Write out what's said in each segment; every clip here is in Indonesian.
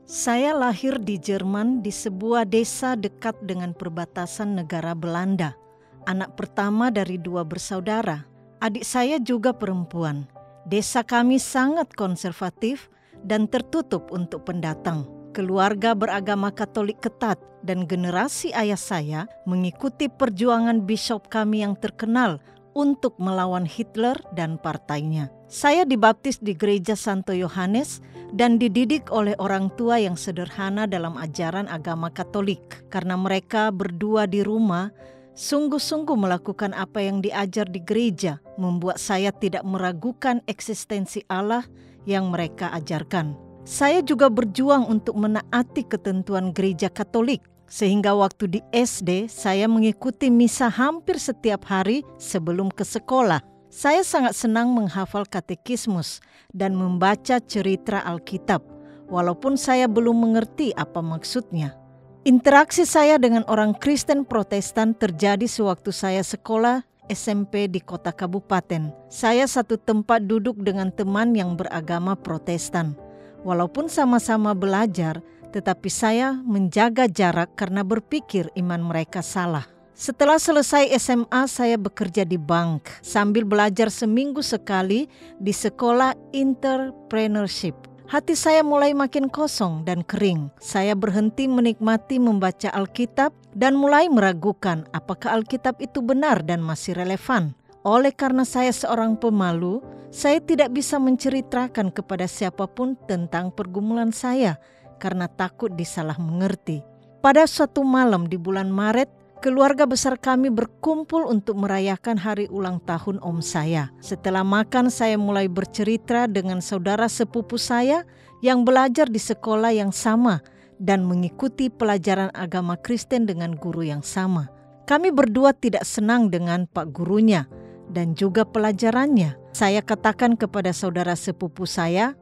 Saya lahir di Jerman di sebuah desa dekat dengan perbatasan negara Belanda. Anak pertama dari 2 bersaudara. Adik saya juga perempuan. Desa kami sangat konservatif dan tertutup untuk pendatang. Keluarga beragama Katolik ketat dan generasi ayah saya mengikuti perjuangan bishop kami yang terkenal untuk melawan Hitler dan partainya. Saya dibaptis di gereja Santo Yohanes dan dididik oleh orang tua yang sederhana dalam ajaran agama Katolik. Karena mereka berdua di rumah sungguh-sungguh melakukan apa yang diajar di gereja, membuat saya tidak meragukan eksistensi Allah yang mereka ajarkan. Saya juga berjuang untuk menaati ketentuan gereja Katolik, sehingga waktu di SD saya mengikuti misa hampir setiap hari sebelum ke sekolah. Saya sangat senang menghafal katekismus dan membaca cerita Alkitab, walaupun saya belum mengerti apa maksudnya. Interaksi saya dengan orang Kristen Protestan terjadi sewaktu saya sekolah SMP di kota kabupaten. Saya satu tempat duduk dengan teman yang beragama Protestan. Walaupun sama-sama belajar, tetapi saya menjaga jarak karena berpikir iman mereka salah. Setelah selesai SMA, saya bekerja di bank sambil belajar seminggu sekali di sekolah entrepreneurship. Hati saya mulai makin kosong dan kering. Saya berhenti menikmati membaca Alkitab dan mulai meragukan apakah Alkitab itu benar dan masih relevan. Oleh karena saya seorang pemalu, saya tidak bisa menceritakan kepada siapapun tentang pergumulan saya karena takut disalah mengerti. Pada suatu malam di bulan Maret, keluarga besar kami berkumpul untuk merayakan hari ulang tahun om saya. Setelah makan, saya mulai bercerita dengan saudara sepupu saya yang belajar di sekolah yang sama dan mengikuti pelajaran agama Kristen dengan guru yang sama. Kami berdua tidak senang dengan pak gurunya dan juga pelajarannya. Saya katakan kepada saudara sepupu saya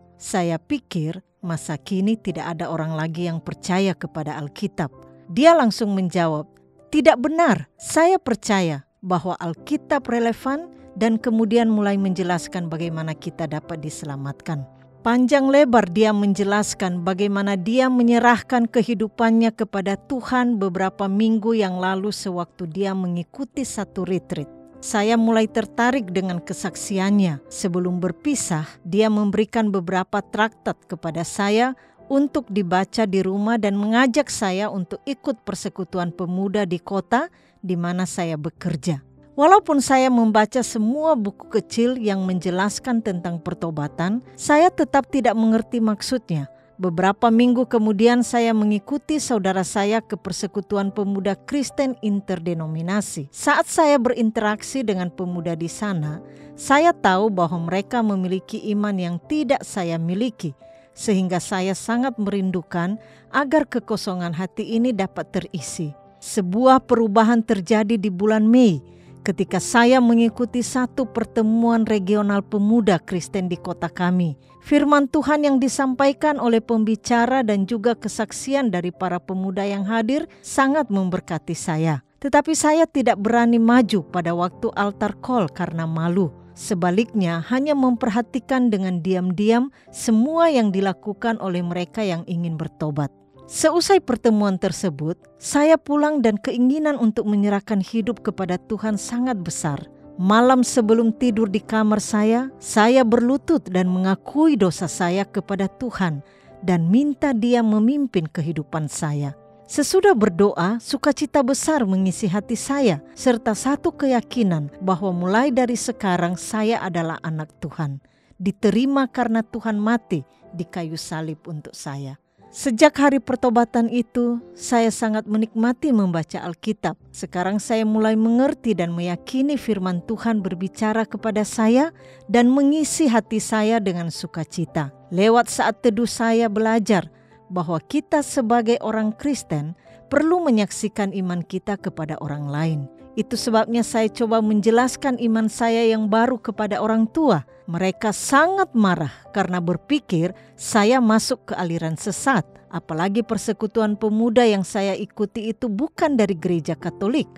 pikir masa kini tidak ada orang lagi yang percaya kepada Alkitab. Dia langsung menjawab, "Tidak benar, saya percaya bahwa Alkitab relevan," dan kemudian mulai menjelaskan bagaimana kita dapat diselamatkan. Panjang lebar dia menjelaskan bagaimana dia menyerahkan kehidupannya kepada Tuhan beberapa minggu yang lalu sewaktu dia mengikuti satu retreat. Saya mulai tertarik dengan kesaksiannya. Sebelum berpisah, dia memberikan beberapa traktat kepada saya untuk dibaca di rumah dan mengajak saya untuk ikut persekutuan pemuda di kota di mana saya bekerja. Walaupun saya membaca semua buku kecil yang menjelaskan tentang pertobatan, saya tetap tidak mengerti maksudnya. Beberapa minggu kemudian saya mengikuti saudara saya ke persekutuan pemuda Kristen interdenominasi. Saat saya berinteraksi dengan pemuda di sana, saya tahu bahwa mereka memiliki iman yang tidak saya miliki. Sehingga saya sangat merindukan agar kekosongan hati ini dapat terisi. Sebuah perubahan terjadi di bulan Mei ketika saya mengikuti satu pertemuan regional pemuda Kristen di kota kami. Firman Tuhan yang disampaikan oleh pembicara dan juga kesaksian dari para pemuda yang hadir sangat memberkati saya. Tetapi saya tidak berani maju pada waktu altar call karena malu. Sebaliknya, hanya memperhatikan dengan diam-diam semua yang dilakukan oleh mereka yang ingin bertobat. Seusai pertemuan tersebut, saya pulang dan keinginan untuk menyerahkan hidup kepada Tuhan sangat besar. Malam sebelum tidur di kamar saya berlutut dan mengakui dosa saya kepada Tuhan dan minta Dia memimpin kehidupan saya. Sesudah berdoa, sukacita besar mengisi hati saya, serta satu keyakinan bahwa mulai dari sekarang saya adalah anak Tuhan, diterima karena Tuhan mati di kayu salib untuk saya. Sejak hari pertobatan itu, saya sangat menikmati membaca Alkitab. Sekarang saya mulai mengerti dan meyakini firman Tuhan berbicara kepada saya dan mengisi hati saya dengan sukacita. Lewat saat teduh saya belajar bahwa kita sebagai orang Kristen perlu menyaksikan iman kita kepada orang lain. Itu sebabnya saya coba menjelaskan iman saya yang baru kepada orang tua. Mereka sangat marah karena berpikir saya masuk ke aliran sesat. Apalagi persekutuan pemuda yang saya ikuti itu bukan dari gereja Katolik.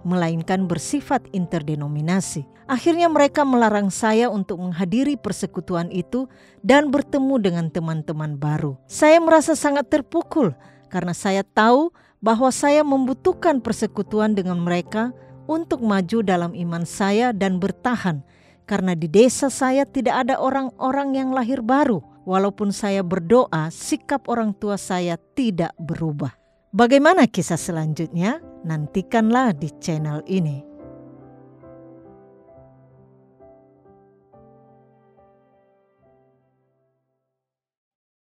melainkan bersifat interdenominasi. Akhirnya mereka melarang saya untuk menghadiri persekutuan itu dan bertemu dengan teman-teman baru. Saya merasa sangat terpukul karena saya tahu bahwa saya membutuhkan persekutuan dengan mereka untuk maju dalam iman saya dan bertahan. Karena di desa saya tidak ada orang-orang yang lahir baru. Walaupun saya berdoa, sikap orang tua saya tidak berubah. Bagaimana kisah selanjutnya? Nantikanlah di channel ini.